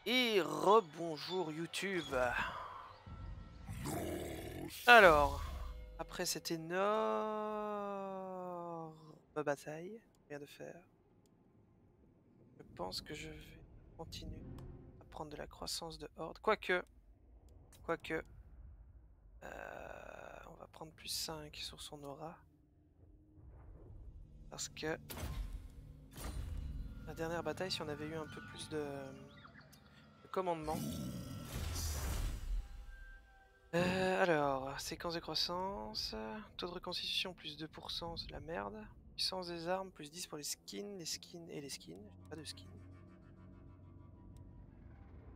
Et rebonjour YouTube. Alors, après cette énorme bataille, rien de faire, je pense que je vais continuer à prendre de la croissance de horde. Quoique, on va prendre plus 5 sur son aura. Parce que la dernière bataille, si on avait eu un peu plus de commandement. Alors, séquence de croissance, taux de reconstitution plus 2%, c'est de la merde. Puissance des armes plus 10 pour les skins, les skins. J'ai pas de skins.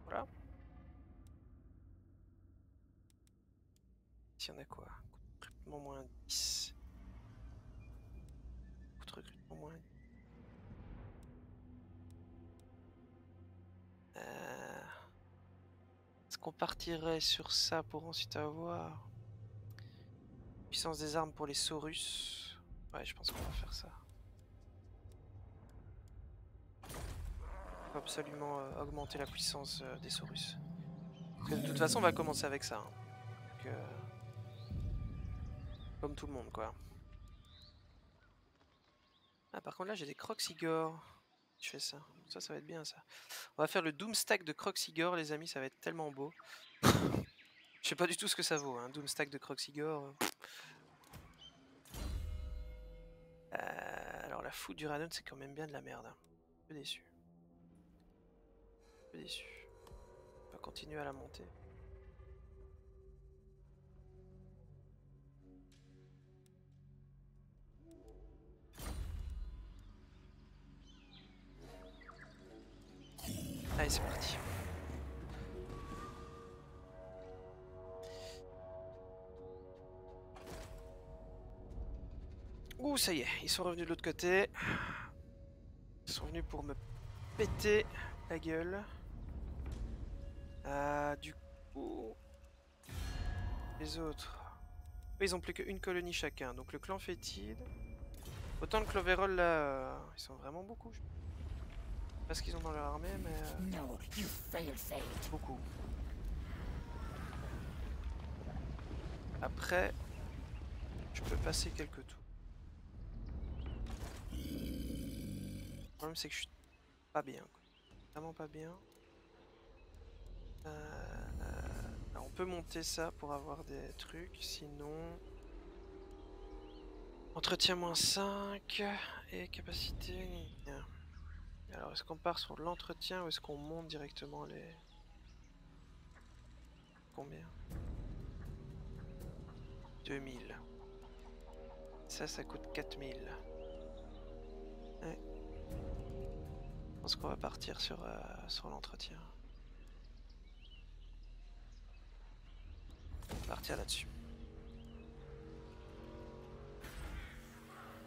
Voilà. Ici on a quoi? Coût de recrutement moins 10. Coût de recrutement moins 10. Est-ce qu'on partirait sur ça pour ensuite avoir puissance des armes pour les Saurus? Ouais, je pense qu'on va faire ça. Faut absolument augmenter la puissance des Saurus. Parce que de toute façon, on va commencer avec ça. Hein. Donc, comme tout le monde, quoi. Ah, par contre, là, j'ai des Croxigor. Je fais ça. Ça va être bien, ça. On va faire le Doomstack de Croxigor, les amis. Ça va être tellement beau. Je sais pas du tout ce que ça vaut, hein. Doomstack de Croxigor. Alors, la foudre d'Uranus, c'est quand même bien de la merde. Hein. Un peu déçu. Un peu déçu. On va continuer à la monter. Allez, c'est parti. Ouh, ça y est, ils sont revenus de l'autre côté. Ils sont venus pour me péter la gueule. Du coup... Les autres... Ils ont plus qu'une colonie chacun. Donc le clan fétide... Autant le Cloverol là... Ils sont vraiment beaucoup. Je sais pas ce qu'ils ont dans leur armée, mais... Beaucoup. Après... Je peux passer quelques tours. Le problème c'est que je suis pas bien. Quoi. Vraiment pas bien. Alors, on peut monter ça pour avoir des trucs, sinon... Entretien moins 5 et capacité... Alors, est-ce qu'on part sur l'entretien ou est-ce qu'on monte directement les... Combien? 2000. Ça coûte 4000. Ouais. Je pense qu'on va partir sur l'entretien. On va partir là-dessus.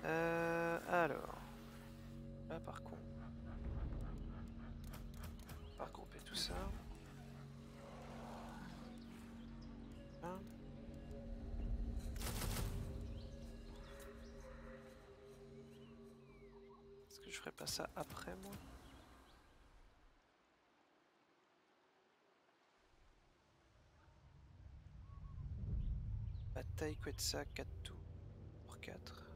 Alors... Là, par contre... On va regrouper tout ça. Là. Est-ce que je ferais pas ça après, moi? Bataille Quetzal 4 tours. Pour 4.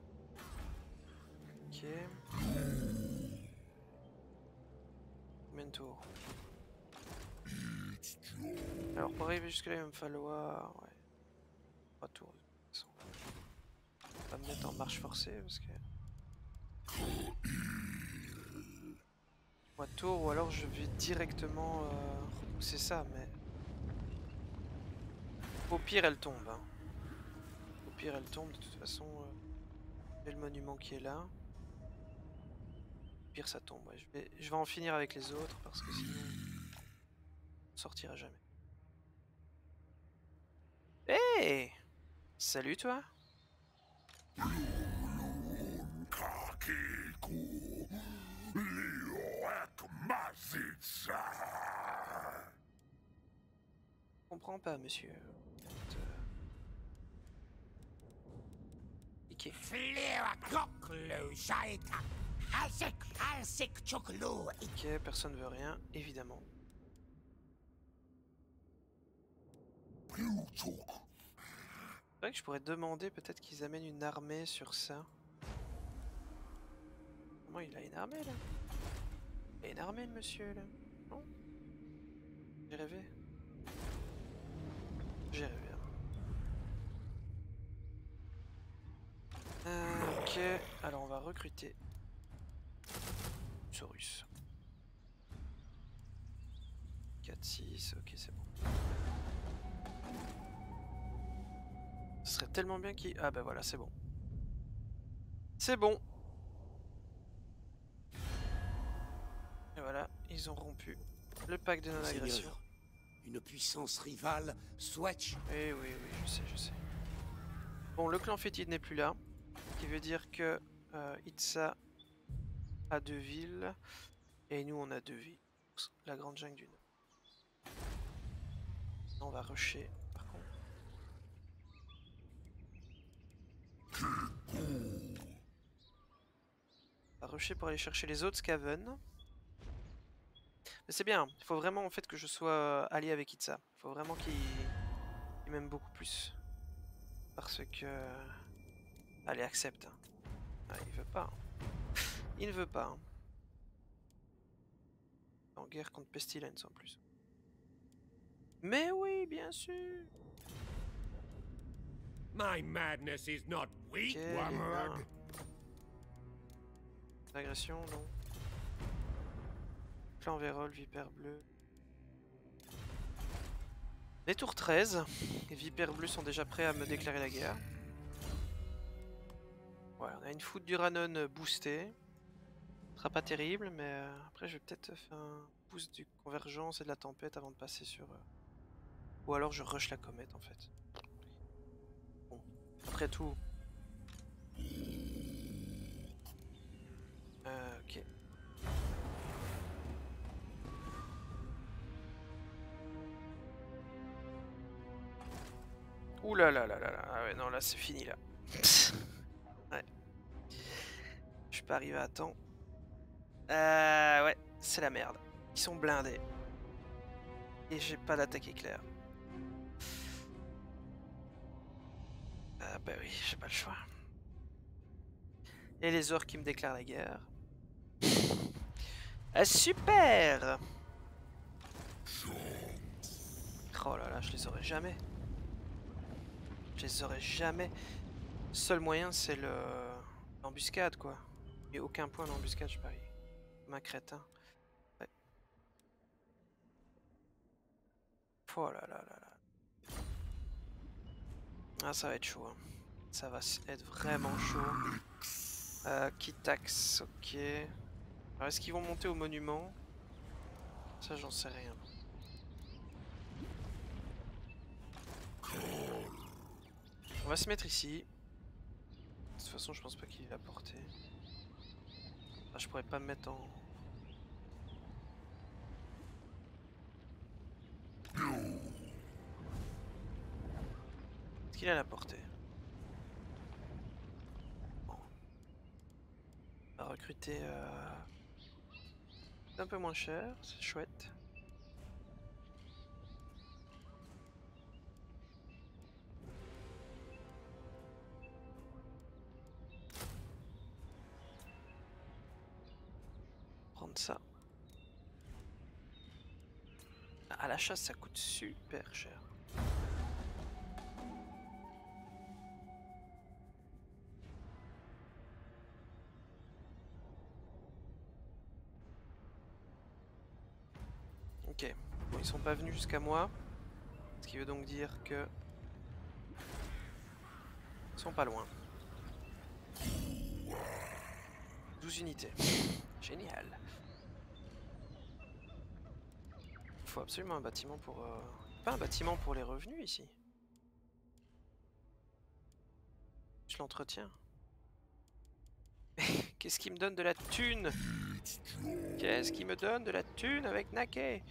Ok. Combien de tours? Alors pour arriver jusque là il va me falloir... Ouais. 3 tours de toute façon. On va me mettre en marche forcée parce que... 3 tours ou alors je vais directement repousser ça mais... Au pire elle tombe. Hein. Au pire elle tombe de toute façon. J'ai le monument qui est là. Au pire ça tombe. Ouais. Je vais en finir avec les autres parce que sinon... On sortira jamais. Hey! Salut toi! Je comprends pas, monsieur. Piqué. Ok, personne veut rien, évidemment. C'est vrai que je pourrais demander peut-être qu'ils amènent une armée sur ça. Comment il a une armée là? Il a une armée le monsieur là? Non? J'ai rêvé. J'ai rêvé. Ok, alors on va recruter Saurus. 4-6, ok c'est bon. Ce serait tellement bien qu'il... Ah bah voilà, c'est bon. C'est bon. Et voilà, ils ont rompu le pacte de non-agression. Une puissance rivale, Swatch. Eh oui, oui, je sais. Bon, le clan fétide n'est plus là. Ce qui veut dire que Itza a 2 villes. Et nous, on a 2 villes. La grande jungle du Nord. On va rusher, par contre. On va rusher pour aller chercher les autres Skaven. Mais c'est bien, il faut vraiment en fait que je sois allié avec Itza. Il faut vraiment qu'il m'aime beaucoup plus. Parce que... Allez, accepte. Ah, il veut pas. Il ne veut pas. En guerre contre Pestilence en plus. Mais oui, bien sûr. My madness is not weak, Wormhog. Agression, non. Clan Vérole, Vipère Bleue. Les tours 13. Les Vipères Bleues sont déjà prêts à me déclarer la guerre. Ouais, on a une foudre d'Uranon boostée. Ce sera pas terrible, mais après je vais peut-être faire un boost du convergence et de la tempête avant de passer sur... Ou alors je rush la comète en fait. Bon, après tout... ok. Ouh là là là là là. Ah ouais, non, là c'est fini là. Ouais. Je suis pas arrivé à temps. Ouais, c'est la merde. Ils sont blindés. Et j'ai pas d'attaque éclair. Ah bah oui, j'ai pas le choix. Et les orques qui me déclarent la guerre. Ah, super! Oh là là, je les aurai jamais. Je les aurai jamais. Le seul moyen, c'est l'embuscade, quoi. Il n'y a aucun point d'embuscade, je parie. Comme un crétin. Ouais. Oh là là là là. Ah, ça va être chaud. Hein. Ça va être vraiment chaud. Kitax, ok. Alors, est-ce qu'ils vont monter au monument? Ça, j'en sais rien. On va se mettre ici. De toute façon, je pense pas qu'il ait la portée. Ah, je pourrais pas me mettre en... Est-ce qu'il a la portée? Bon. On va recruter un peu moins cher, c'est chouette. Prendre ça. À la chasse, ça coûte super cher. Ok, bon, ils sont pas venus jusqu'à moi. Ce qui veut donc dire que... Ils sont pas loin. 12 unités. Génial. Il faut absolument un bâtiment pour... Pas un bâtiment pour les revenus ici. Je l'entretiens. Qu'est-ce qui me donne de la thune? Qu'est-ce qui me donne de la thune avec Nake?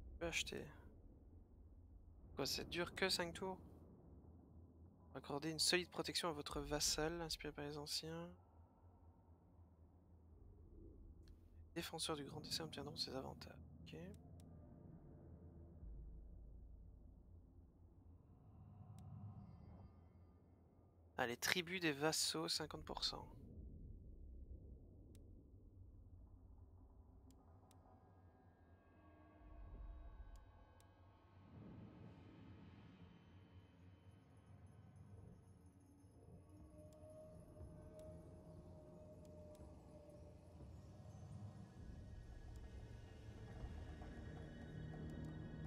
Je peux acheter. Quoi, ça dure que 5 tours? Accorder une solide protection à votre vassal, inspiré par les anciens. Défenseurs du grand essai obtiendront ses avantages. Ok. Allez, tribu des vassaux, 50%.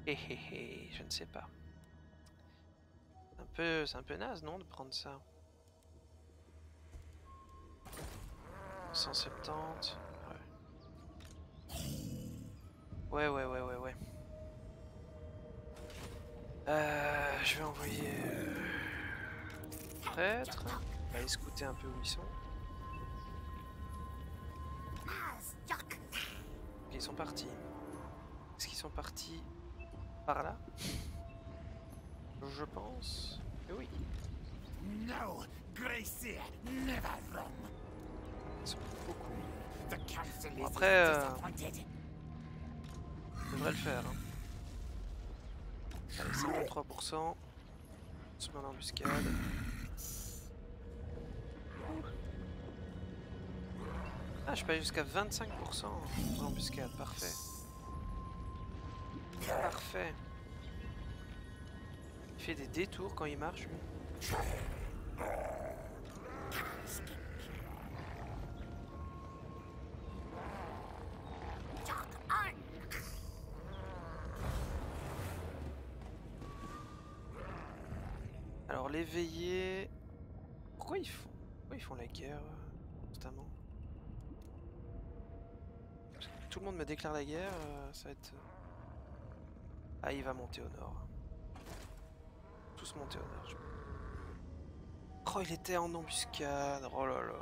Hé hé hé, je ne sais pas. C'est un peu naze, non, de prendre ça. 170. Ouais. Je vais envoyer prêtre. On va aller scouter un peu où ils sont. Ils sont partis. Est-ce qu'ils sont partis par là? Je pense que oui. No, Gracie, never wrong. Ils sont beaucoup. The council Bon, is après, disappointed. on devrait le faire. Hein. Allez, 53%. On se met en embuscade. Ah, je peux aller jusqu'à 25% en embuscade. Parfait. Parfait. Il fait des détours quand il marche, lui. Alors l'éveillé... Pourquoi ils font la guerre constamment? Tout le monde me déclare la guerre, ça va être... Ah, il va monter au nord. Tous monter au nord. Oh, il était en embuscade. Oh là là.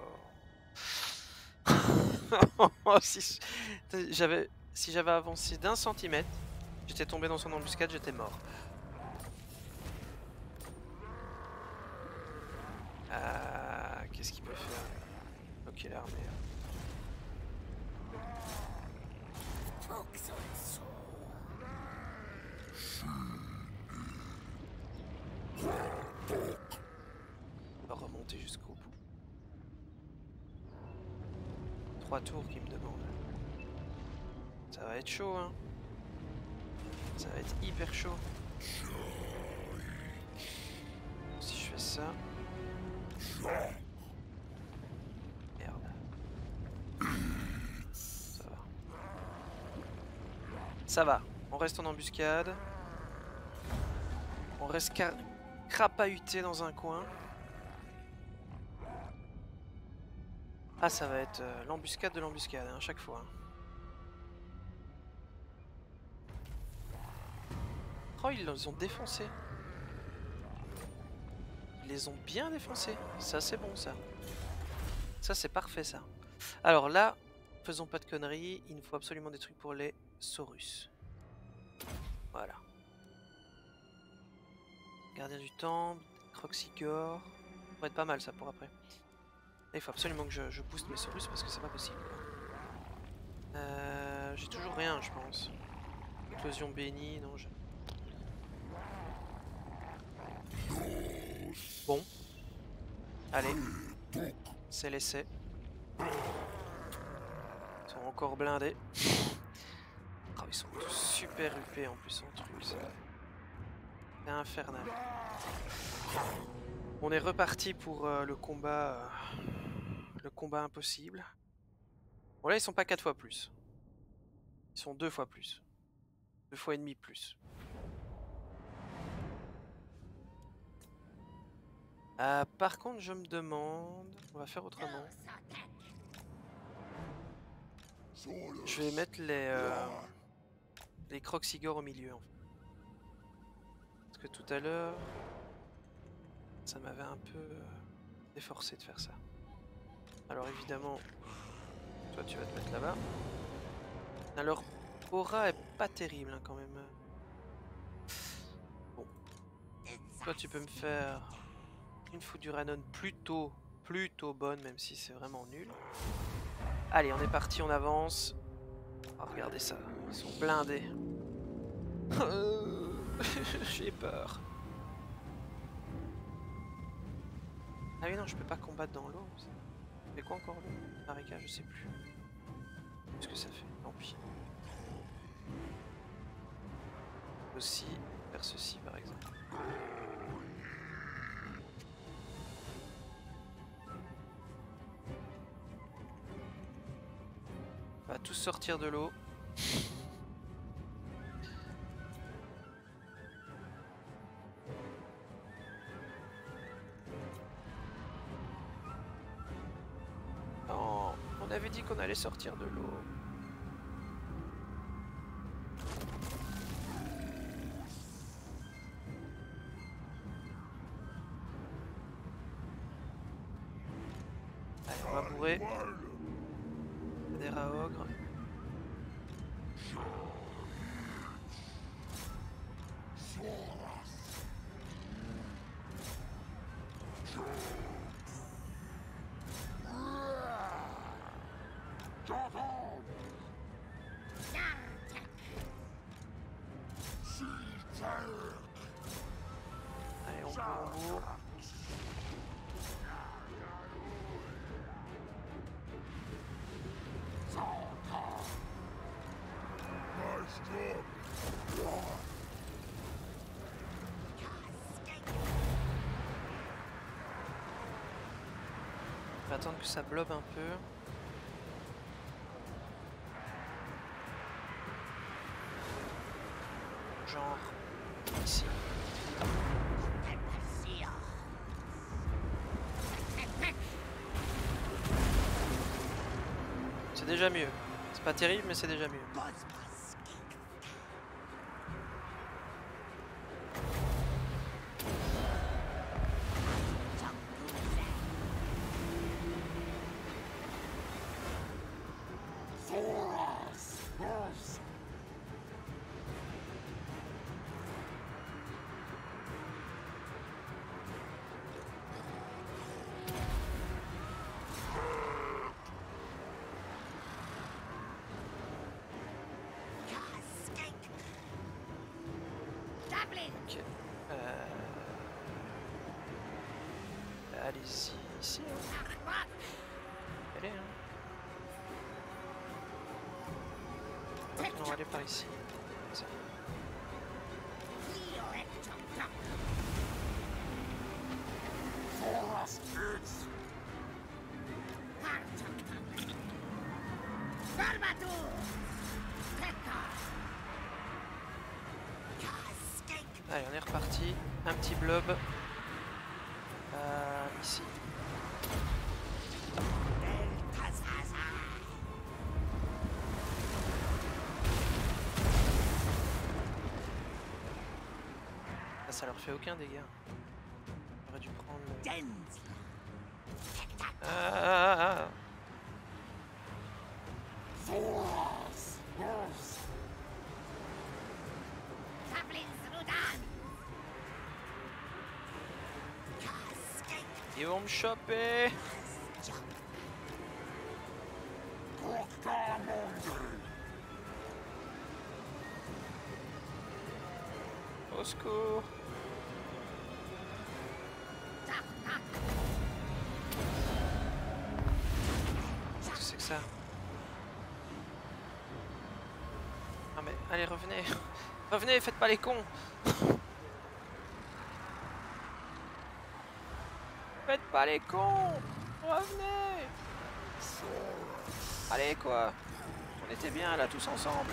Si j'avais avancé d'1 centimètre, j'étais tombé dans son embuscade, j'étais mort. Qu'est-ce qu'il peut faire? Ok, l'armée. On va remonter jusqu'au bout. 3 tours qui me demandent. Ça va être chaud, hein. Ça va être hyper chaud. Si je fais ça... Merde. Ça va. Ça va. On reste en embuscade. On reste crapahuté dans un coin. Ah, ça va être l'embuscade de l'embuscade, hein, chaque fois. Oh, ils les ont défoncés. Ils les ont bien défoncés. Ça, c'est bon, ça. Ça, c'est parfait, ça. Alors là, faisons pas de conneries. Il nous faut absolument des trucs pour les Saurus. Voilà. Gardien du temple, Croxigore. Ça pourrait être pas mal, ça, pour après. Là, il faut absolument que je booste mes Saurus parce que c'est pas possible. J'ai toujours rien, je pense. Éclosion bénie, non, j'ai... Bon. Allez. C'est l'essai. Ils sont encore blindés. Oh, ils sont tous super UP en plus en truc. C'est infernal. On est reparti pour le combat impossible. Bon là ils sont pas 4 fois plus. Ils sont 2 fois plus. 2 fois et demi plus. Par contre, je me demande... On va faire autrement. Je vais mettre les Croxigore au milieu, en fait. Parce que tout à l'heure, ça m'avait un peu déforcé de faire ça. Alors évidemment, toi tu vas te mettre là-bas. Alors, aura est pas terrible hein, quand même. Bon. Toi tu peux me faire... une foudre d'Uranon plutôt bonne, même si c'est vraiment nul. Allez, on est parti, on avance. Oh, regardez ça, ils sont blindés. J'ai peur. Ah oui non, je peux pas combattre dans l'eau. Ça fait quoi encore l'eau? Marécage, je sais plus. Qu'est-ce que ça fait? Tant pis. Aussi faire ceci par exemple. On va tous sortir de l'eau. Non, on avait dit qu'on allait sortir de l'eau. Allez, on va bourrer. Des rats ogres. Allez, on bourre. On va attendre que ça blobe un peu. Genre ici. C'est déjà mieux. C'est pas terrible mais c'est déjà mieux. Ok. Allez-y, ici. Hein. Allez, hein. Donc, on va aller par ici. Ça. Allez, on est reparti. Un petit blob. Ici. Ça leur fait aucun dégât. J'aurais dû prendre le... Ils vont me choper. Au secours. Qu'est-ce que c'est que ça? Ah mais allez, revenez. Revenez, faites pas les cons. Faites pas les cons. Revenez. Allez quoi. On était bien là tous ensemble.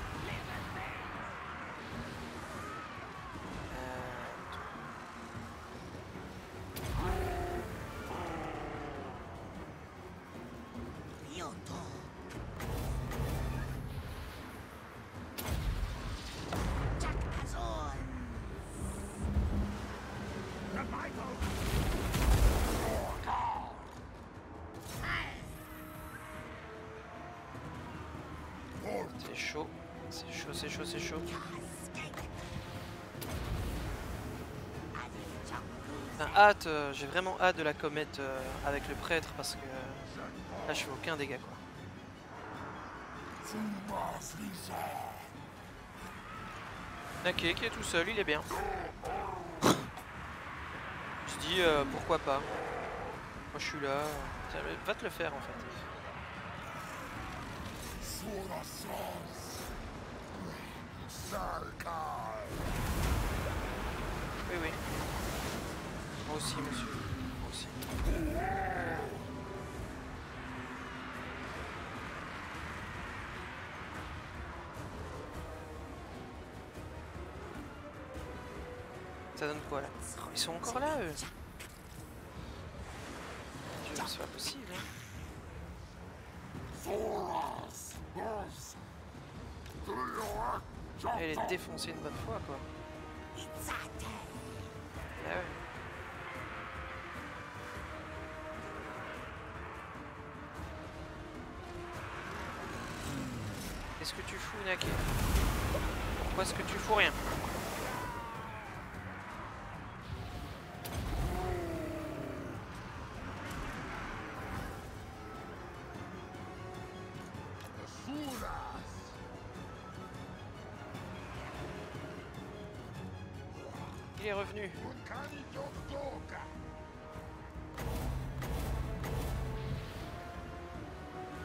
C'est chaud, c'est chaud, c'est chaud, c'est chaud. Hâte, j'ai vraiment hâte de la comète avec le prêtre parce que là je fais aucun dégât quoi. Ok, qui est tout seul, il est bien. Je dis pourquoi pas. Moi je suis là. Tiens, va te le faire en fait. Oui, oui. Moi aussi, monsieur. Moi aussi. Ça donne quoi là? Oh, ils sont encore là eux. Dieu, c'est pas possible hein. Elle est défoncée une bonne fois quoi. Ah ouais. Qu'est-ce que tu fous Nake? Pourquoi est-ce que tu fous rien? Il est revenu.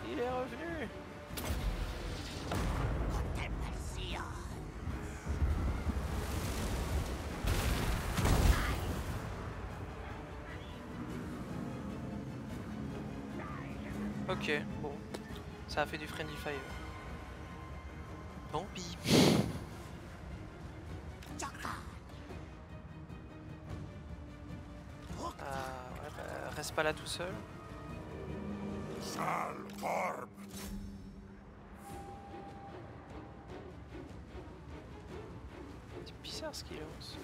Il est revenu. Ok, bon. Ça a fait du friendly fire. Tant pis. Ouais, bah, reste pas là tout seul. C'est bizarre ce qu'il lance.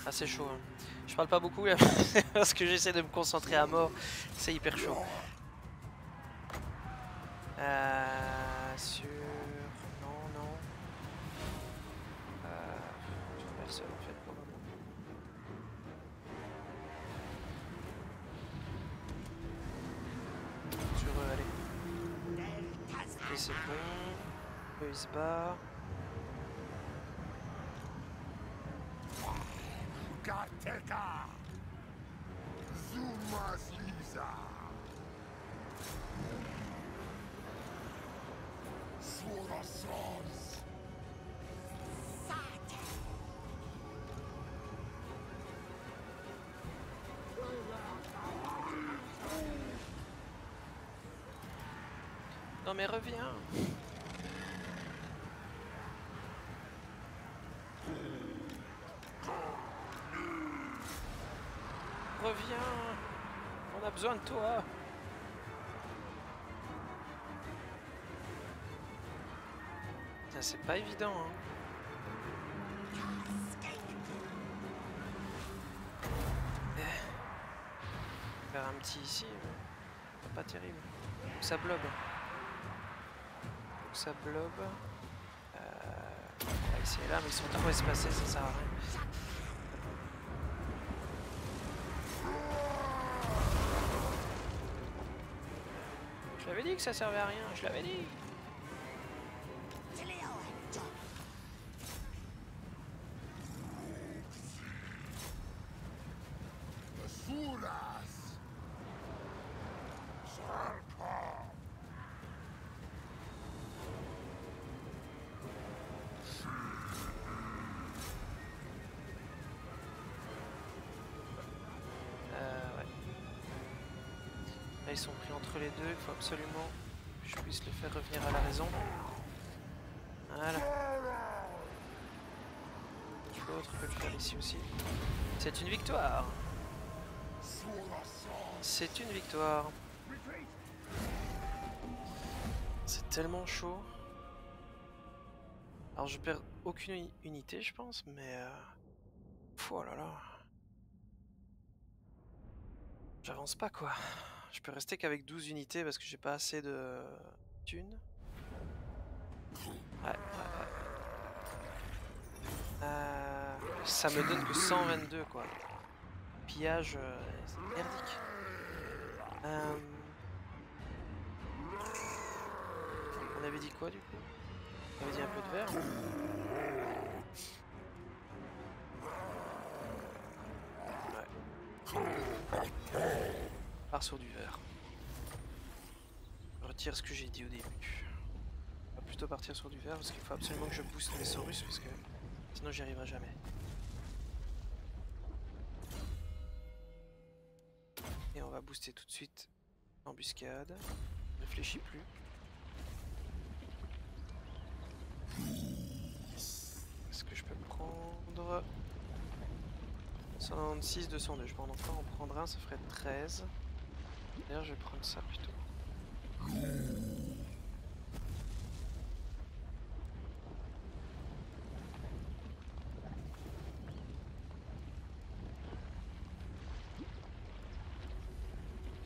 Ah c'est chaud hein. Je parle pas beaucoup là parce que j'essaie de me concentrer à mort. C'est hyper chaud. Sur... Non. Sur personne en fait pour le moment. Sur eux, allez. Et c'est bon. Eux ils se battent. Gateka! Zumas Lisa! Sorasas! Non mais reviens. Reviens. On a besoin de toi. C'est pas évident hein. Faire un petit ici, pas terrible. Ça blobe. Ça blobe. On va essayer là, mais ils sont trop espacés, ça sert à rien. Je l'avais dit que ça servait à rien, je l'avais dit. Ouais. Là ils sont pris entre les deux, il faut absolument que je puisse le faire revenir à la raison. Voilà. L'autre peut le faire ici aussi. C'est une victoire. C'est une victoire. C'est tellement chaud. Alors je perds aucune unité je pense, mais... Oh là là. J'avance pas quoi. Je peux rester qu'avec 12 unités parce que j'ai pas assez de thunes. Ouais. Ça me donne que 122 quoi. Pillage, c'est merdique. On avait dit quoi du coup? On avait dit un peu de verre. Ouais. Part sur du verre. Je retire ce que j'ai dit au début. On va plutôt partir sur du verre parce qu'il faut absolument que je booste mes Saurus parce que sinon j'y arriverai jamais. Et on va booster tout de suite l'embuscade. Réfléchis plus. Est-ce que je peux prendre 196, 202? Je peux en encore en prendre un, ça ferait 13. D'ailleurs, je vais prendre ça plutôt.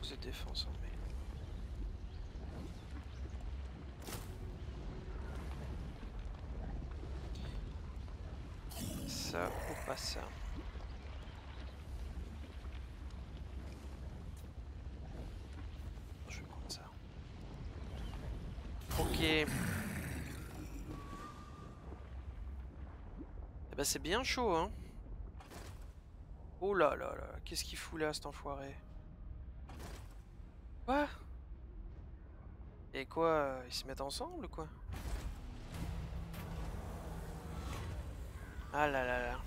De défense en mai. Ça ou pas ça. Je vais prendre ça. Ok. Eh ben c'est bien chaud hein. Oh là là là, qu'est-ce qu'il fout là cet enfoiré? Quoi? Et quoi, ils se mettent ensemble ou quoi? Ah là là là.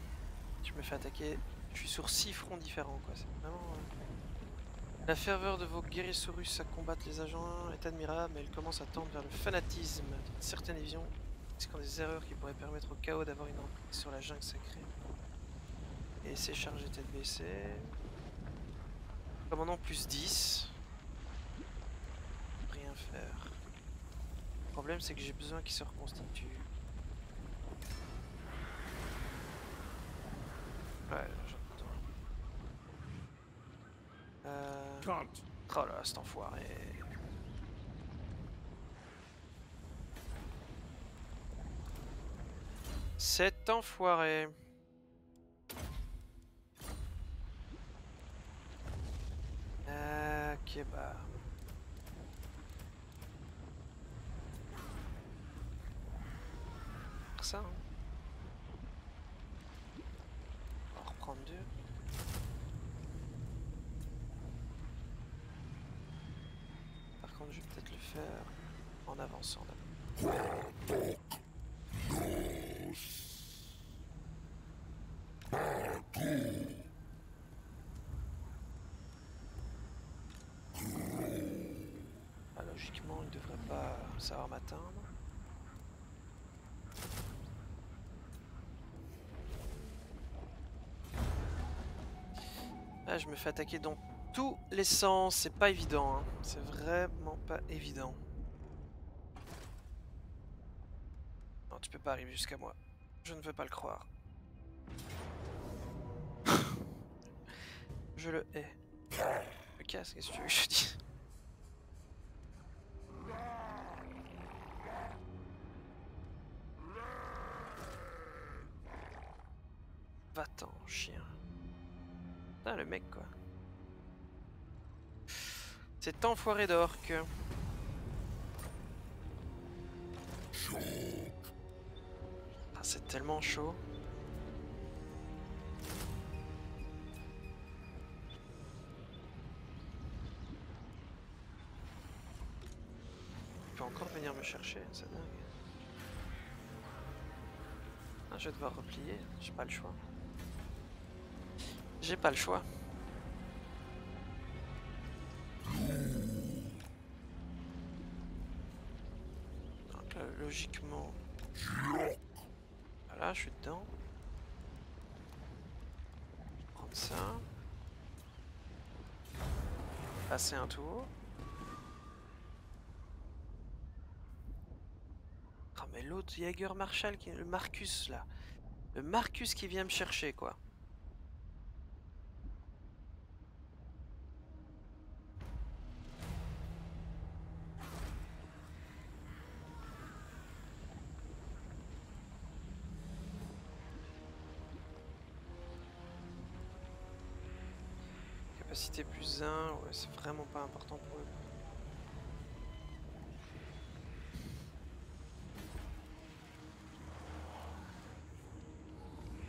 Je me fais attaquer. Je suis sur 6 fronts différents quoi. C'est vraiment... La ferveur de vos guérissaurus à combattre les agents est admirable, mais elle commence à tendre vers le fanatisme d'une certaine vision, risquant des erreurs qui pourraient permettre au chaos d'avoir une emprise sur la jungle sacrée. Et c'est chargé tête baissée. Commandant plus 10. Rien faire. Le problème c'est que j'ai besoin qu'il se reconstitue. Ouais, j'entends. Oh là, cet enfoiré. Cet enfoiré. Ok bah. Ça hein. On va reprendre 2. Par contre je vais peut-être le faire en avançant d'abord. Ah, logiquement il devrait pas savoir m'atteindre. Là je me fais attaquer dans tous les sens, c'est pas évident hein. C'est vraiment pas évident. Non tu peux pas arriver jusqu'à moi. Je ne veux pas le croire. Je le hais. Me casse, qu'est-ce que tu veux que je dise? Va-t'en, chien. Putain, le mec, quoi. Cet enfoiré d'orc. Ah, c'est tellement chaud. Il peut encore venir me chercher, c'est dingue. Ah, je vais devoir replier, j'ai pas le choix. J'ai pas le choix. logiquement... Voilà, je suis dedans. Je vais prendre ça. Passer un tour. Oh mais l'autre Jäger Marshall, le Marcus là. Le Marcus qui vient me chercher quoi. Capacité plus 1, ouais, c'est vraiment pas important pour eux.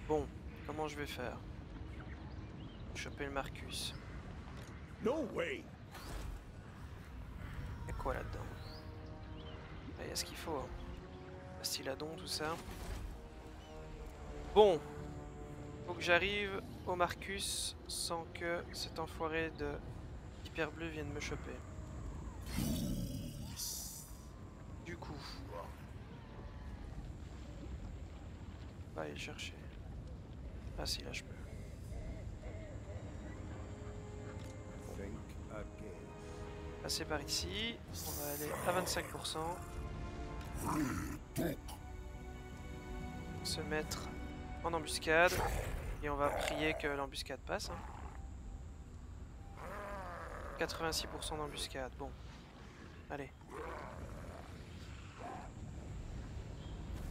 Bon, comment je vais faire? Choper le Marcus. No way. Y'a quoi là-dedans? Il y a ce qu'il faut. Hein. Bastiladon, tout ça. Bon. Faut que j'arrive au Marcus sans que cet enfoiré de hyper bleu vienne me choper. Du coup. On va aller le chercher. Ah si, là je peux. Passer par ici. On va aller à 25%. Se mettre en embuscade. Et on va prier que l'embuscade passe. Hein. 86% d'embuscade. Bon. Allez.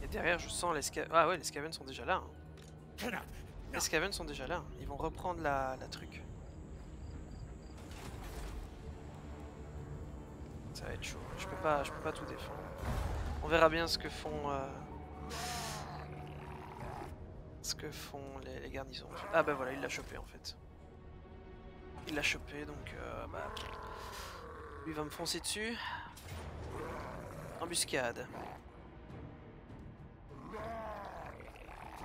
Et derrière, je sens les Skaven. Ah ouais, les Skaven sont déjà là. Hein. Les Skaven sont déjà là. Ils vont reprendre la truc. Ça va être chaud. Je peux pas tout défendre. On verra bien ce que font les garnisons. Ah bah voilà, il l'a chopé en fait. Il l'a chopé donc bah, lui va me foncer dessus. Embuscade.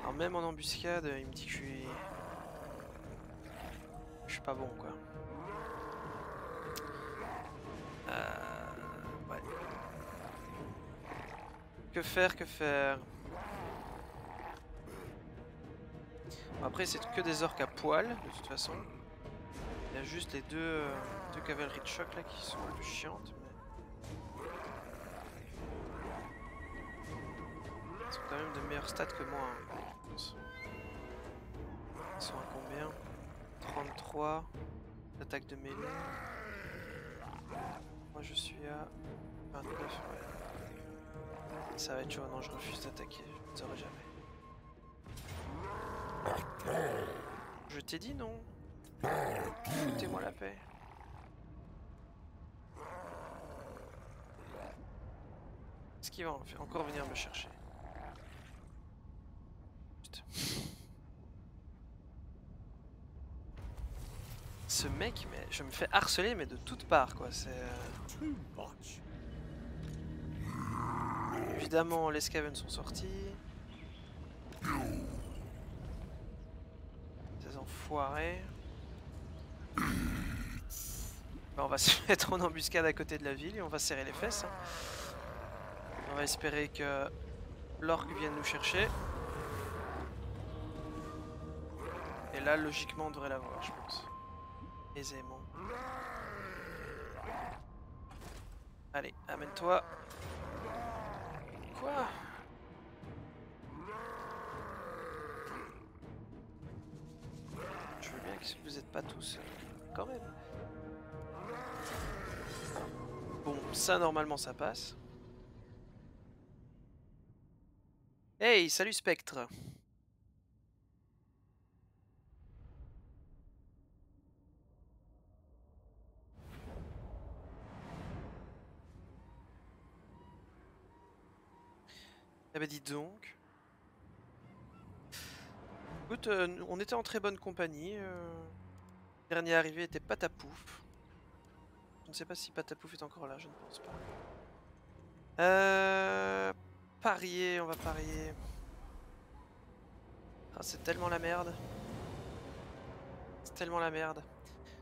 Alors même en embuscade, il me dit que je suis pas bon quoi. Ouais. Que faire, que faire? Après c'est que des orques à poil de toute façon. Il y a juste les deux cavaleries de choc là qui sont un peu chiantes. Mais... ils ont quand même de meilleurs stats que moi. Hein, je pense. Ils sont à combien? 33 d'attaque de mêlée. Moi je suis à 29. Ouais. Ça va être chaud, non je refuse d'attaquer, je ne saurais jamais. Je t'ai dit non. Foutez-moi la paix. Est-ce qu'il va encore venir me chercher? Putain. Ce mec, mais je me fais harceler mais de toutes parts quoi, c'est... Évidemment les Skaven sont sortis. Ces enfoirés. Ben, on va se mettre en embuscade à côté de la ville et on va serrer les fesses. Hein. On va espérer que l'orque vienne nous chercher. Et là logiquement on devrait l'avoir je pense. Aisément. Allez, amène-toi. Quoi? Je veux bien que vous n'êtes pas tous quand même. Bon, ça normalement ça passe. Hey, salut Spectre. Eh ben dis donc. Écoute, on était en très bonne compagnie. Le dernier arrivé était Patapouf. Je ne sais pas si Patapouf est encore là, je ne pense pas. Parier, on va parier. Ah, c'est tellement la merde. C'est tellement la merde.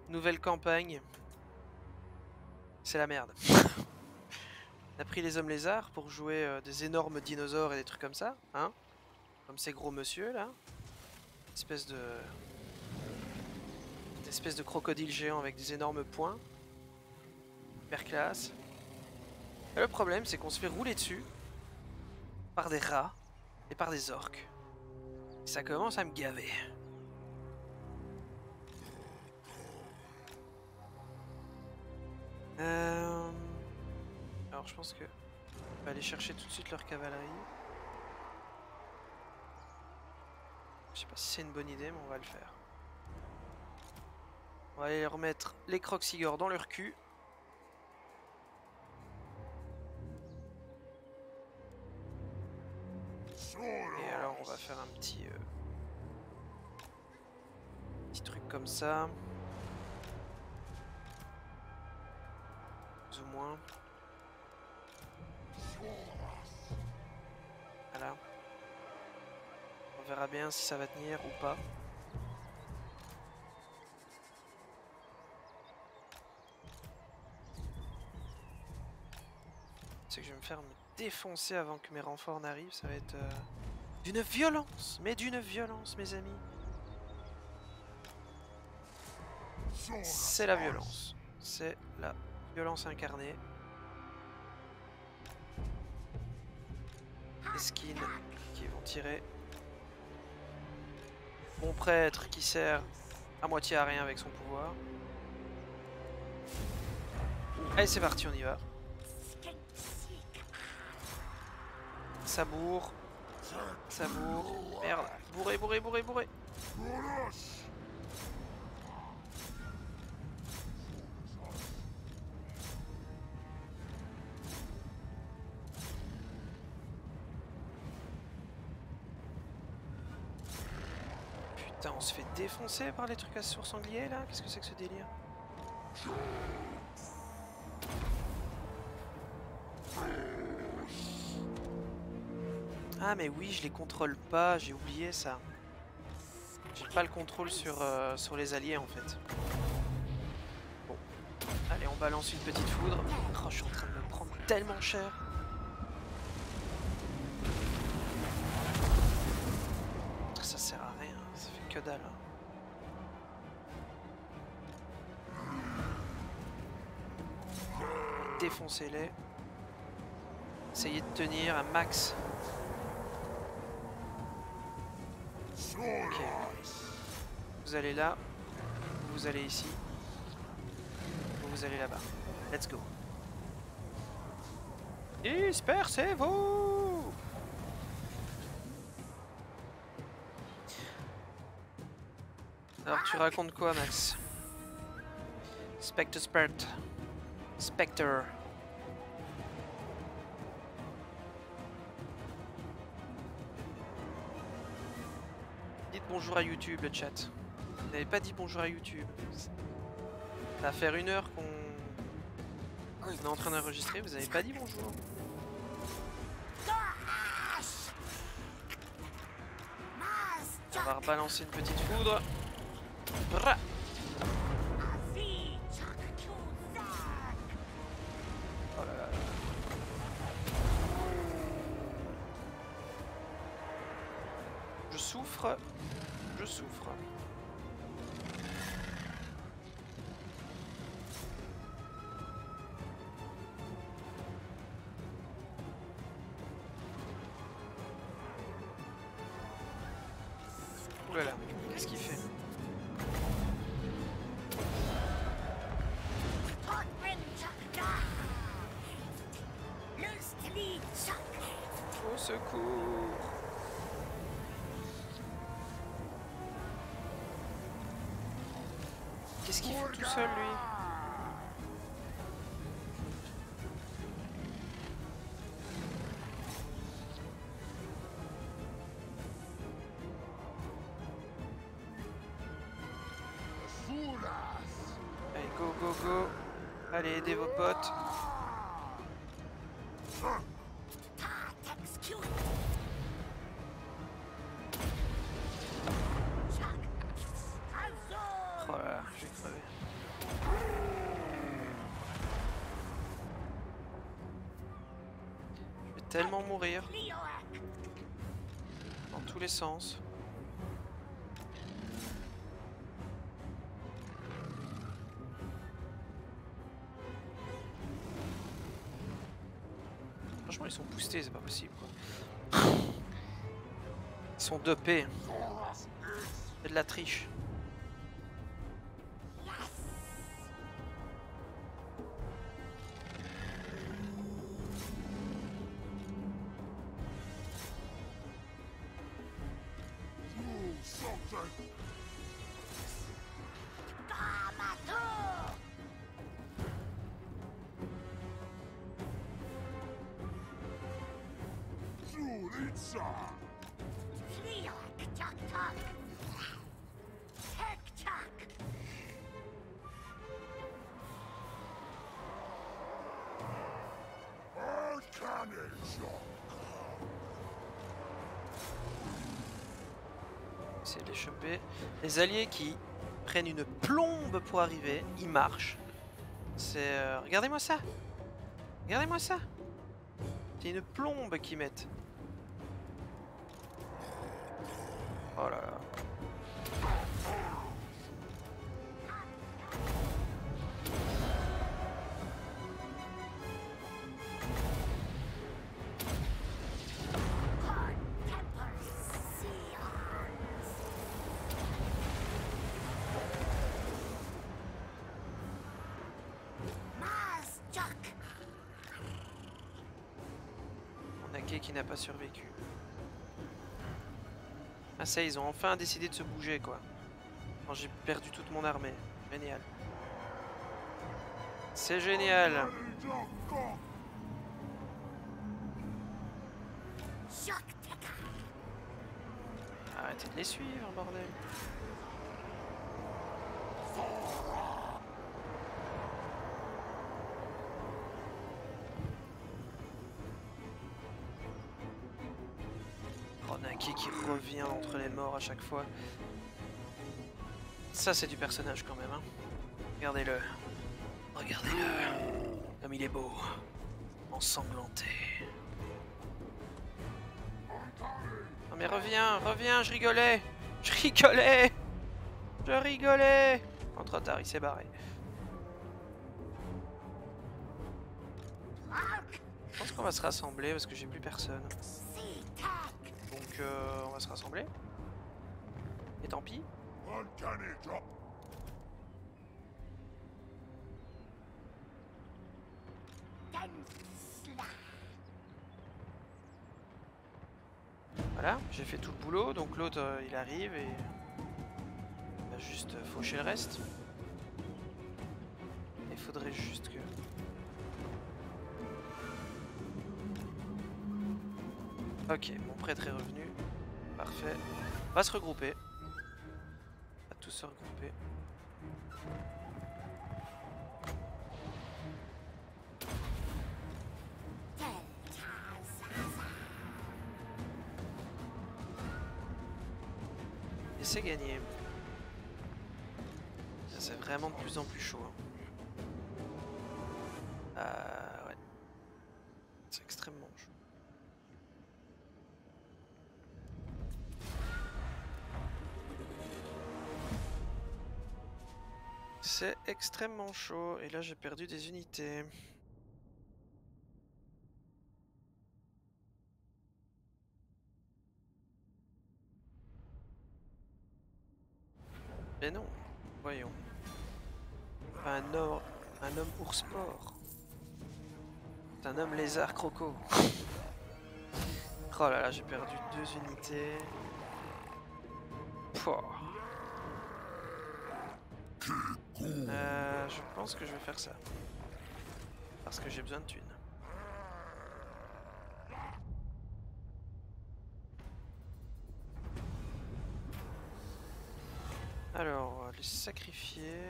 Nouvelle campagne. C'est la merde. On a pris les hommes lézards pour jouer des énormes dinosaures et des trucs comme ça, hein. Comme ces gros monsieur là. Espèce de crocodile géant avec des énormes poings. Hyper classe. Et le problème c'est qu'on se fait rouler dessus par des rats et par des orques. Et ça commence à me gaver. Alors je pense que on va aller chercher tout de suite leur cavalerie. Je sais pas si c'est une bonne idée, mais on va le faire. On va aller remettre les croxigors dans leur cul. Et alors on va faire un petit truc comme ça. Plus ou moins. Voilà. On verra bien si ça va tenir ou pas. C'est que je vais me faire défoncer avant que mes renforts n'arrivent. Ça va être d'une violence, mais d'une violence, mes amis. C'est la violence. C'est la violence incarnée. Les skins qui vont tirer. Bon prêtre qui sert à moitié à rien avec son pouvoir. Allez, c'est parti, on y va. Ça bourre. Ça bourre. Merde. Bourré, bourré, bourré, bourré. Putain, on se fait défoncer par les trucs à source sanglier là. Qu'est-ce que c'est que ce délire? Ah mais oui, je les contrôle pas, j'ai oublié ça. J'ai pas le contrôle sur les alliés en fait. Bon, allez, on balance une petite foudre. Oh, je suis en train de me prendre tellement cher. Ça sert à rien, ça fait que dalle. Défoncez-les. Essayez de tenir un max. Ok. Vous allez là, vous allez ici, vous allez là-bas. Let's go. Dispersez-vous! Alors tu racontes quoi, Max? Spectre. Dites bonjour à YouTube, le chat. Vous n'avez pas dit bonjour à YouTube. Ça va faire 1 heure qu'on est en train d'enregistrer, vous n'avez pas dit bonjour. On va rebalancer une petite foudre. Bra. Oh là là. Je souffre. Je souffre. Ouh là là, qu'est-ce qu'il fait? Au secours! Qu'est-ce qu'il fait tout seul, lui? Allez, go, go, go. Allez, aidez vos potes. Oh là là, je vais crever. tellement mourir. Dans tous les sens. Franchement, ils sont boostés, c'est pas possible quoi. Ils sont dopés. C'est de la triche. Essayer de les choper. Les alliés qui prennent une plombe pour arriver, ils marchent. C'est... regardez-moi ça. Regardez-moi ça. C'est une plombe qu'ils mettent. Oh là là. Qui n'a pas survécu. Ah ça, ils ont enfin décidé de se bouger quoi. Quand j'ai perdu toute mon armée. Génial. C'est génial. Arrêtez de les suivre, bordel. Qui revient entre les morts à chaque fois. Ça c'est du personnage quand même hein. Regardez-le. Regardez-le. Comme il est beau. Ensanglanté. Non mais reviens, je rigolais. Oh, trop tard, il s'est barré. Je pense qu'on va se rassembler parce que j'ai plus personne. Donc on va se rassembler. Et tant pis. Voilà, j'ai fait tout le boulot, donc l'autre il arrive et il va juste faucher le reste. Il faudrait juste que... Ok, mon prêtre est revenu. Parfait. On va se regrouper. On va tous se regrouper. Et c'est gagné. C'est vraiment de plus en plus chaud. Ouais. C'est extrêmement chaud. C'est extrêmement chaud et là j'ai perdu des unités. Mais non, voyons. Un homme ours-sport. C'est un homme lézard croco. Oh là là, j'ai perdu 2 unités. Pouah. Je pense que je vais faire ça. Parce que j'ai besoin de thunes. Alors, les sacrifier...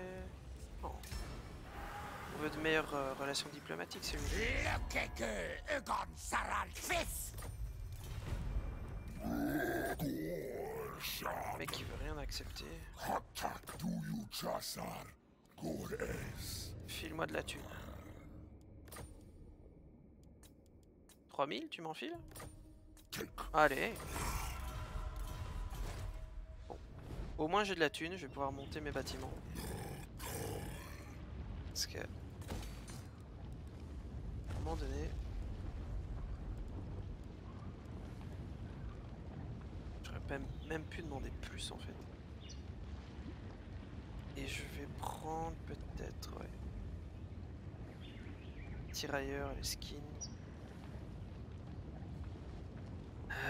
Oh. On veut de meilleures relations diplomatiques, c'est vous. Le mec qui veut rien accepter. File-moi de la thune. 3000, tu m'enfiles? Allez. Bon. Au moins j'ai de la thune, je vais pouvoir monter mes bâtiments. Parce que... à un moment donné... j'aurais même pu demander plus en fait. Et je vais prendre peut-être... ouais. Tirailleurs, les skins. Ouais.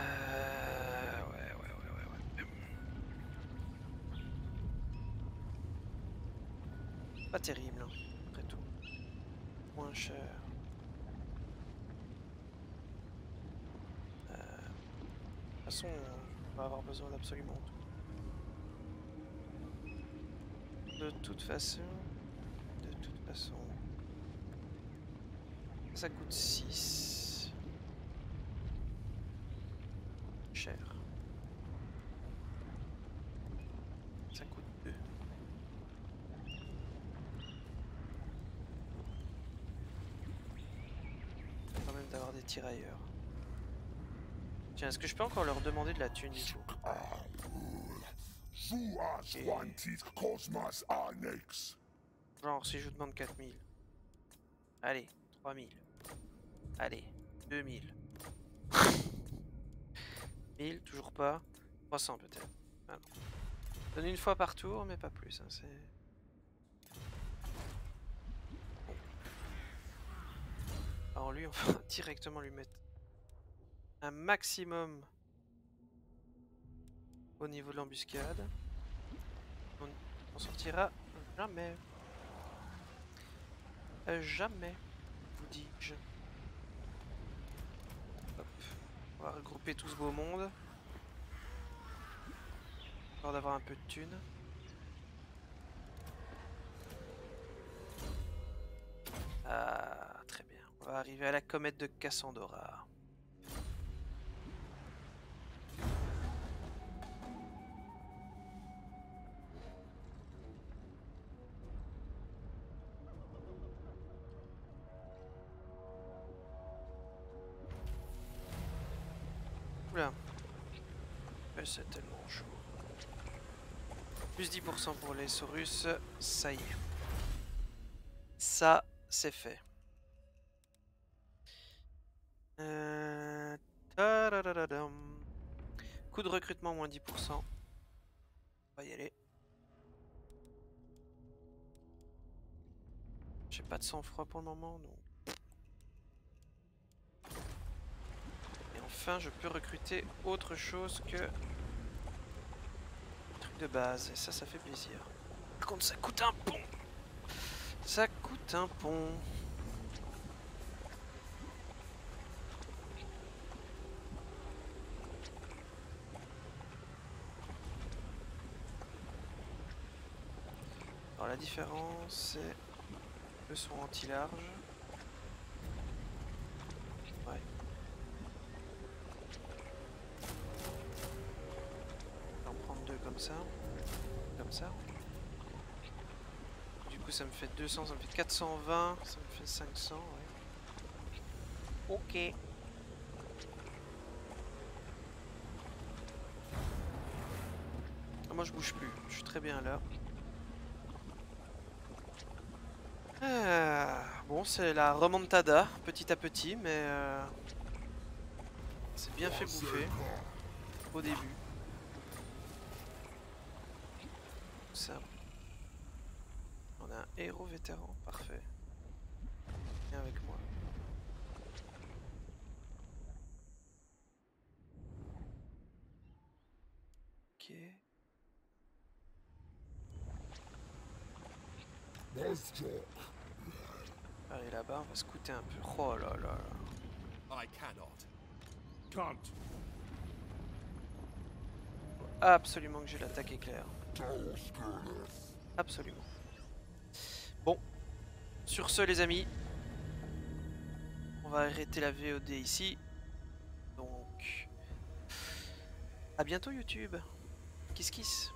Pas terrible, hein, après tout. Moins cher. De toute façon, on va avoir besoin d'absolument tout. De toute façon... ça coûte 6. Cher. Ça coûte 2. Quand même d'avoir des tirailleurs. Tiens, est-ce que je peux encore leur demander de la thune du coup? Okay. Genre si je vous demande 4000. Allez, 3000. Allez, 2000. 1000, toujours pas. 300 peut-être. Ah, donne une fois par tour, mais pas plus. Hein, c'est... bon. Alors lui, on va directement lui mettre un maximum au niveau de l'embuscade. On sortira jamais. Jamais, vous dis-je. Hop. On va regrouper tout ce beau monde. Histoire d'avoir un peu de thunes. Ah, très bien. On va arriver à la comète de Cassandora. Oula. Mais c'est tellement chaud. Plus 10% pour les Saurus, ça y est. Ça, c'est fait. Coût de recrutement, moins 10%. On va y aller. J'ai pas de sang-froid pour le moment, donc... et enfin, je peux recruter autre chose que... truc de base, et ça fait plaisir. Par contre, ça coûte un pont. Ça coûte un pont. Alors la différence, c'est... eux sont anti-large. Ouais. On va en prendre deux comme ça. Comme ça. Du coup, ça me fait 200, ça me fait 420, ça me fait 500, ouais. Ok. Ah, moi, je bouge plus. Je suis très bien là. Bon, c'est la remontada, petit à petit, mais c'est bien fait bouffer au début. Ça. On a un héros vétéran, parfait. Viens avec moi. Ok. Allez là-bas, on va scouter un peu. Oh là là là. I cannot. Can't. Absolument que j'ai l'attaque éclair. Absolument. Bon. Sur ce les amis. On va arrêter la VOD ici. Donc... à bientôt YouTube. Kiss kiss.